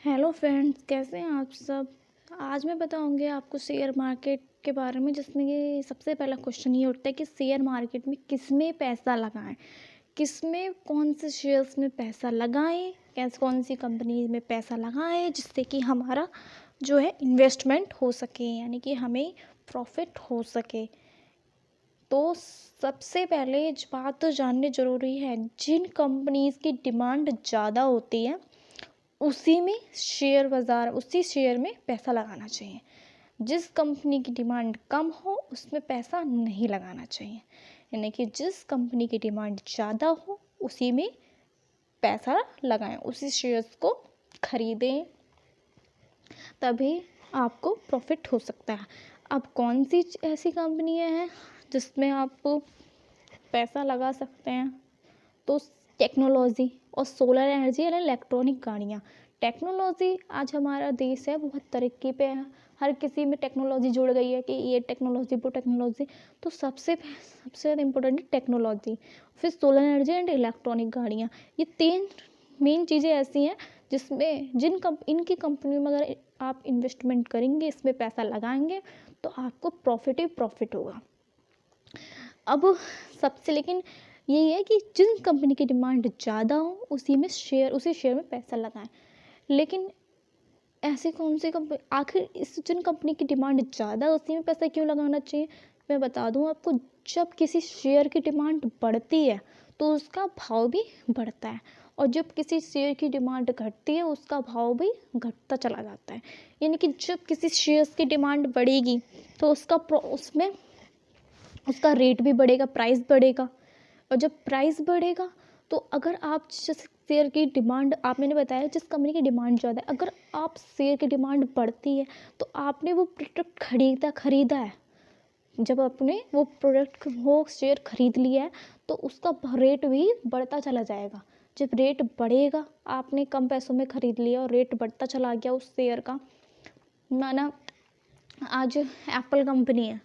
Hello friends, कैसे हैं आप सब। आज मैं बताऊंगी आपको शेयर मार्केट के बारे में, जिसमें ये सबसे पहला क्वेश्चन ये उठता है कि शेयर मार्केट में किसमें पैसा लगाएं, किसमें कौन से शेयर्स में पैसा लगाएं, कैसे कौन सी कंपनी में पैसा लगाएं जिससे कि हमारा जो है इन्वेस्टमेंट हो सके, यानी कि हमें प्रॉफिट हो सके। तो सबसे पहले बात तो जाननी ज़रूरी है, जिन कंपनीज़ की डिमांड ज़्यादा होती है उसी में शेयर बाज़ार, उसी शेयर में पैसा लगाना चाहिए। जिस कंपनी की डिमांड कम हो उसमें पैसा नहीं लगाना चाहिए, यानी कि जिस कंपनी की डिमांड ज़्यादा हो उसी में पैसा लगाएं, उसी शेयर्स को खरीदें, तभी आपको प्रॉफिट हो सकता है। अब कौन सी ऐसी कंपनियां हैं जिसमें आप पैसा लगा सकते हैं, तो टेक्नोलॉजी और सोलर एनर्जी यानी इलेक्ट्रॉनिक गाड़ियाँ। टेक्नोलॉजी आज हमारा देश है बहुत तरक्की पे है, हर किसी में टेक्नोलॉजी जुड़ गई है कि ये टेक्नोलॉजी वो टेक्नोलॉजी। तो सबसे ज़्यादा इम्पोर्टेंट है टेक्नोलॉजी, फिर सोलर एनर्जी एंड इलेक्ट्रॉनिक गाड़ियाँ। ये तीन मेन चीज़ें ऐसी हैं जिसमें इनकी कंपनियों में अगर आप इन्वेस्टमेंट करेंगे, इसमें पैसा लगाएंगे तो आपको प्रॉफिट ही प्रॉफिट होगा। अब सबसे लेकिन यही है कि जिन कंपनी की डिमांड ज़्यादा हो उसी शेयर में पैसा लगाएं। लेकिन ऐसी कौन सी कंपनी, आखिर इस जिन कंपनी की डिमांड ज़्यादा उसी में पैसा क्यों लगाना चाहिए, मैं बता दूं आपको। जब किसी शेयर की डिमांड बढ़ती है तो उसका भाव भी बढ़ता है, और जब किसी शेयर की डिमांड घटती है उसका भाव भी घटता चला जाता है। यानी कि जब किसी शेयर्स की डिमांड बढ़ेगी तो उसमें उसका रेट भी बढ़ेगा, प्राइस बढ़ेगा, और जब प्राइस बढ़ेगा तो अगर आप जिस शेयर की डिमांड, आप मैंने बताया जिस कंपनी की डिमांड ज़्यादा है, अगर आप शेयर की डिमांड बढ़ती है तो आपने वो प्रोडक्ट खरीदा है, जब आपने वो शेयर खरीद लिया है तो उसका रेट भी बढ़ता चला जाएगा। जब रेट बढ़ेगा, आपने कम पैसों में खरीद लिया और रेट बढ़ता चला गया उस शेयर का, माना आज एप्पल कंपनी है,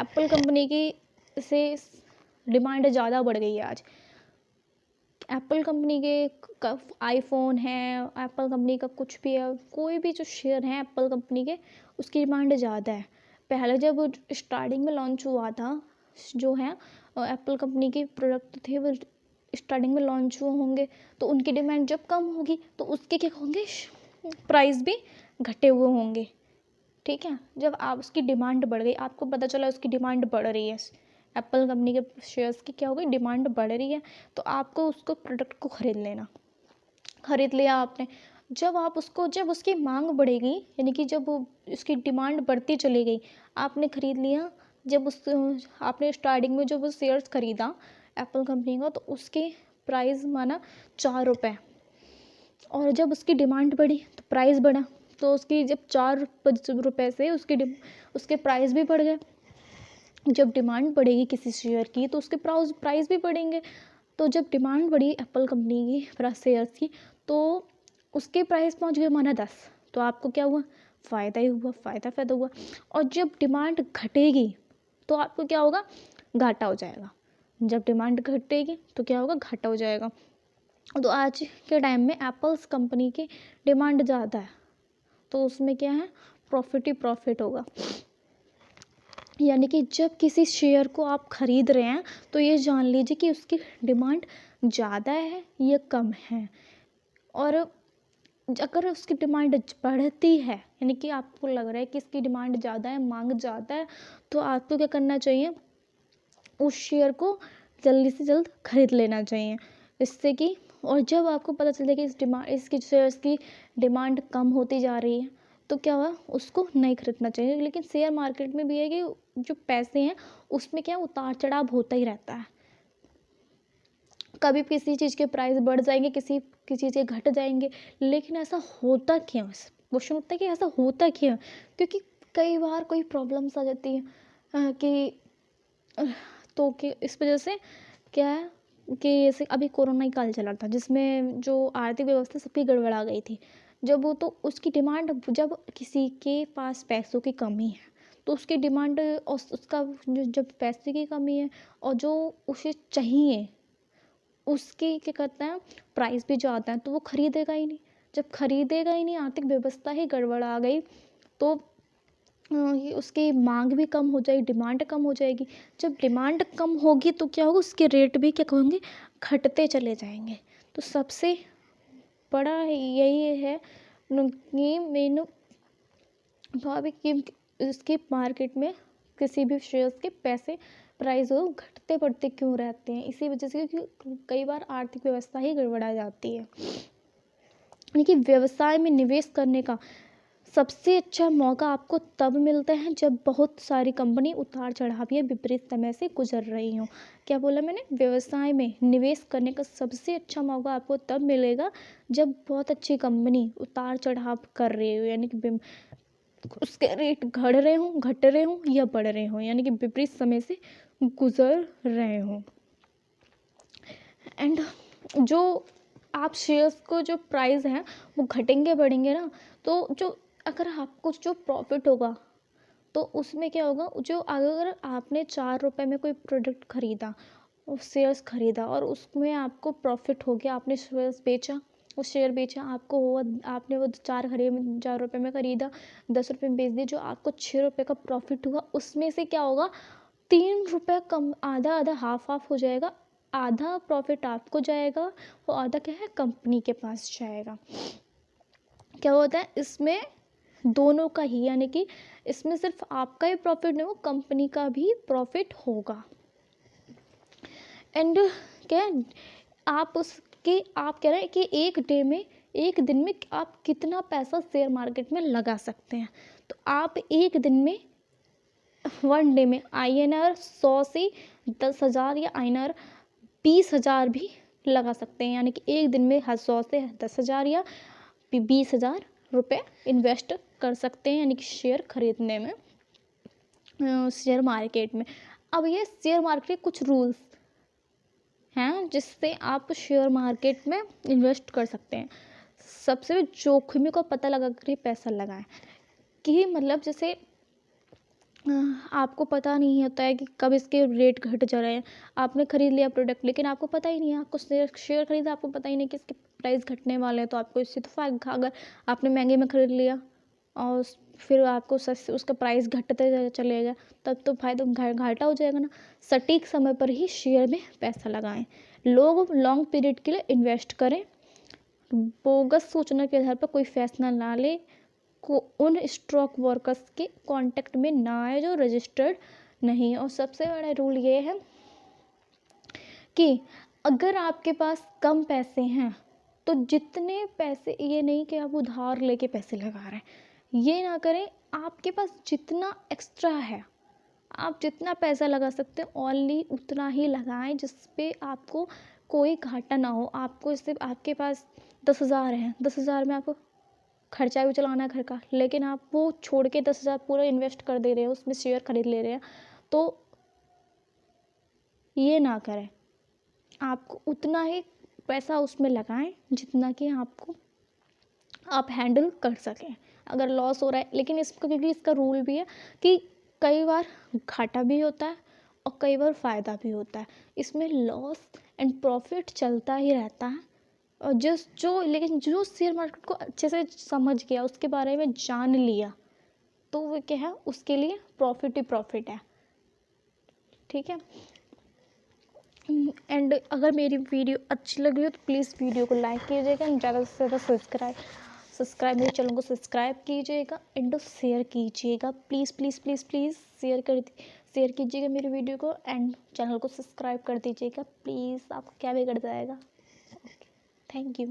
एप्पल कंपनी की से डिमांड ज़्यादा बढ़ गई है। आज एप्पल कंपनी के आईफोन है, एप्पल कंपनी का कुछ भी है, कोई भी जो शेयर है एप्पल कंपनी के, उसकी डिमांड ज़्यादा है। पहले जब स्टार्टिंग में लॉन्च हुआ था, जो है एप्पल कंपनी के प्रोडक्ट थे वो स्टार्टिंग में लॉन्च हुए होंगे, तो उनकी डिमांड जब कम होगी तो उसके क्या होंगे, प्राइस भी घटे हुए होंगे। ठीक है, जब आप उसकी डिमांड बढ़ गई, आपको पता चला उसकी डिमांड बढ़ रही है, एप्पल कंपनी के शेयर्स की क्या हो गई, डिमांड बढ़ रही है, तो आपको उसको प्रोडक्ट को खरीद लिया आपने। जब उसकी मांग बढ़ेगी, यानी कि जब उसकी डिमांड बढ़ती चली गई, आपने खरीद लिया। जब आपने स्टार्टिंग में जब वो शेयर्स खरीदा एप्पल कंपनी का, तो उसकी प्राइस माना 4 रुपये, और जब उसकी डिमांड बढ़ी तो प्राइस बढ़ा, तो उसकी जब 4 रुपये से उसके प्राइस भी बढ़ गए। जब डिमांड बढ़ेगी किसी शेयर की तो उसके प्राइस भी बढ़ेंगे। तो जब डिमांड बढ़ी एप्पल कंपनी की शेयर्स की, तो उसके प्राइस पहुंच गए माना 10, तो आपको क्या हुआ, फ़ायदा ही हुआ, फ़ायदा हुआ। और जब डिमांड घटेगी तो आपको क्या होगा, घाटा हो जाएगा। जब डिमांड घटेगी तो क्या होगा, घाटा हो जाएगा। तो आज के टाइम में एप्पल्स कंपनी की डिमांड ज़्यादा है, तो उसमें क्या है, प्रॉफिट ही प्रॉफिट होगा। यानी कि जब किसी शेयर को आप खरीद रहे हैं तो ये जान लीजिए कि उसकी डिमांड ज़्यादा है या कम है। और अगर उसकी डिमांड बढ़ती है, यानी कि आपको लग रहा है कि इसकी डिमांड ज़्यादा है, मांग ज़्यादा है, तो आपको क्या करना चाहिए, उस शेयर को जल्दी से जल्द खरीद लेना चाहिए, इससे कि, और जब आपको पता चले कि इसकी शेयर्स की डिमांड कम होती जा रही है तो क्या हुआ, उसको नहीं खरीदना चाहिए। लेकिन शेयर मार्केट में भी है कि जो पैसे हैं उसमें क्या उतार चढ़ाव होता ही रहता है, कभी किसी चीज़ के प्राइस बढ़ जाएंगे, किसी चीज़ के घट जाएंगे। लेकिन ऐसा होता क्यों, क्वेश्चन उठता है कि ऐसा होता क्यों, क्योंकि कई बार कोई प्रॉब्लम्स आ जाती है कि तो कि इस वजह से क्या है कि जैसे अभी कोरोना ही काल चला था, जिसमें जो आर्थिक व्यवस्था सबकी गड़बड़ा गई थी। जब वो, तो उसकी डिमांड, जब किसी के पास पैसों की कमी है तो उसकी डिमांड, और उसका जब पैसे की कमी है और जो उसे चाहिए उसकी क्या कहते हैं, प्राइस भी ज़्यादा है, तो वो खरीदेगा ही नहीं। जब खरीदेगा ही नहीं, आर्थिक व्यवस्था ही गड़बड़ा गई, तो ये उसकी मांग भी कम हो जाएगी, डिमांड कम हो जाएगी। जब डिमांड कम होगी तो क्या होगा, उसके रेट भी क्या होंगे, घटते चले जाएंगे। तो सबसे बड़ा यही है कि मेन स्वाभाविक कि इसके मार्केट में किसी भी शेयर्स के पैसे प्राइस हो घटते बढ़ते क्यों रहते हैं, इसी वजह से, क्योंकि कई बार आर्थिक व्यवस्था ही गड़बड़ा जाती है। यानी कि व्यवसाय में निवेश करने का सबसे अच्छा मौका आपको तब मिलता है जब बहुत सारी कंपनी उतार चढ़ाव या विपरीत समय से गुजर रही हो। क्या बोला मैंने, व्यवसाय में निवेश करने का सबसे अच्छा मौका आपको तब मिलेगा जब बहुत अच्छी कंपनी उतार चढ़ाव कर रही हो, यानी कि उसके रेट घट रहे हों, घट रहे हों या बढ़ रहे हों, यानी कि विपरीत समय से गुजर रहे हों। एंड जो आप शेयर्स को जो प्राइस हैं वो घटेंगे बढ़ेंगे ना, तो जो अगर आपको जो प्रॉफिट होगा तो उसमें क्या होगा, जो अगर आपने 4 रुपए में कोई प्रोडक्ट खरीदा और शेयर्स खरीदा और उसमें आपको प्रॉफिट हो गया, आपने शेयर्स बेचा, वो शेयर बेचा, आपको हुआ, आपने वो 4 रुपए में खरीदा, 10 रुपए में बेच दिया, जो आपको 6 रुपए का प्रॉफिट हुआ, उसमें से क्या होगा, 3 रुपये कम, आधा आधा हाफ हाफ हो जाएगा। आधा प्रॉफिट आपको जाएगा और आधा क्या है, कंपनी के पास जाएगा। क्या होता है इसमें, दोनों का ही, यानी कि इसमें सिर्फ आपका ही प्रॉफिट नहीं, वो कंपनी का भी प्रॉफिट होगा। एंड क्या आप कह रहे हैं कि एक दिन में आप कितना पैसा शेयर मार्केट में लगा सकते हैं। तो आप एक दिन में, 1 डे में INR 100 से 10,000 या INR 20,000 भी लगा सकते हैं, यानी कि एक दिन में 100 से 10,000 या 20,000 रुपये इन्वेस्ट कर सकते हैं, यानी कि शेयर खरीदने में, शेयर मार्केट में। अब ये शेयर मार्केट के कुछ रूल्स हैं जिससे आप शेयर मार्केट में इन्वेस्ट कर सकते हैं। सबसे जोखिम का पता लगा कर ही पैसा लगाएं, कि मतलब जैसे आपको पता नहीं होता है कि कब इसके रेट घट जा रहे हैं। आपने खरीद लिया प्रोडक्ट, लेकिन आपको पता ही नहीं है, आपको शेयर खरीदा, आपको पता ही नहीं कि इसके प्राइस घटने वाले हैं, तो आपको इससे तो फायदा। अगर आपने महंगे में खरीद लिया और फिर आपको सस्ते, उसका प्राइस घटते चलेगा, तब तो फायदा घाटा हो जाएगा ना। सटीक समय पर ही शेयर में पैसा लगाएं। लोग लॉन्ग पीरियड के लिए इन्वेस्ट करें। बोगस सूचना के आधार पर कोई फैसला ना ले। को उन स्टॉक वर्कर्स के कांटेक्ट में ना आए जो रजिस्टर्ड नहीं। और सबसे बड़ा रूल ये है कि अगर आपके पास कम पैसे हैं तो जितने पैसे, ये नहीं कि आप उधार लेके पैसे लगा रहे हैं, ये ना करें। आपके पास जितना एक्स्ट्रा है, आप जितना पैसा लगा सकते हैं ओनली उतना ही लगाएं जिस पे आपको कोई घाटा ना हो। आपको इससे, आपके पास 10,000 है, 10,000 में आपको खर्चा भी चलाना है घर का, लेकिन आप वो छोड़ के 10,000 पूरा इन्वेस्ट कर दे रहे हो, उसमें शेयर खरीद ले रहे हैं, तो ये ना करें। आपको उतना ही पैसा उसमें लगाएं जितना कि आप हैंडल कर सकें। अगर लॉस हो रहा है, लेकिन इसका, क्योंकि इसका रूल भी है कि कई बार घाटा भी होता है और कई बार फ़ायदा भी होता है, इसमें लॉस एंड प्रॉफिट चलता ही रहता है। और लेकिन जो शेयर मार्केट को अच्छे से समझ गया, उसके बारे में जान लिया, तो वो क्या है, उसके लिए प्रॉफिट ही प्रॉफिट है। ठीक है। एंड अगर मेरी वीडियो अच्छी लगी हो तो प्लीज़ वीडियो को लाइक कीजिएगा, ज़्यादा से ज़्यादा सब्सक्राइब मेरे चैनल को सब्सक्राइब कीजिएगा एंड शेयर कीजिएगा। Please please please please share कीजिएगा मेरी वीडियो को एंड चैनल को सब्सक्राइब कर दीजिएगा प्लीज़। आपको क्या बिगड़ जाएगा। Okay, thank you.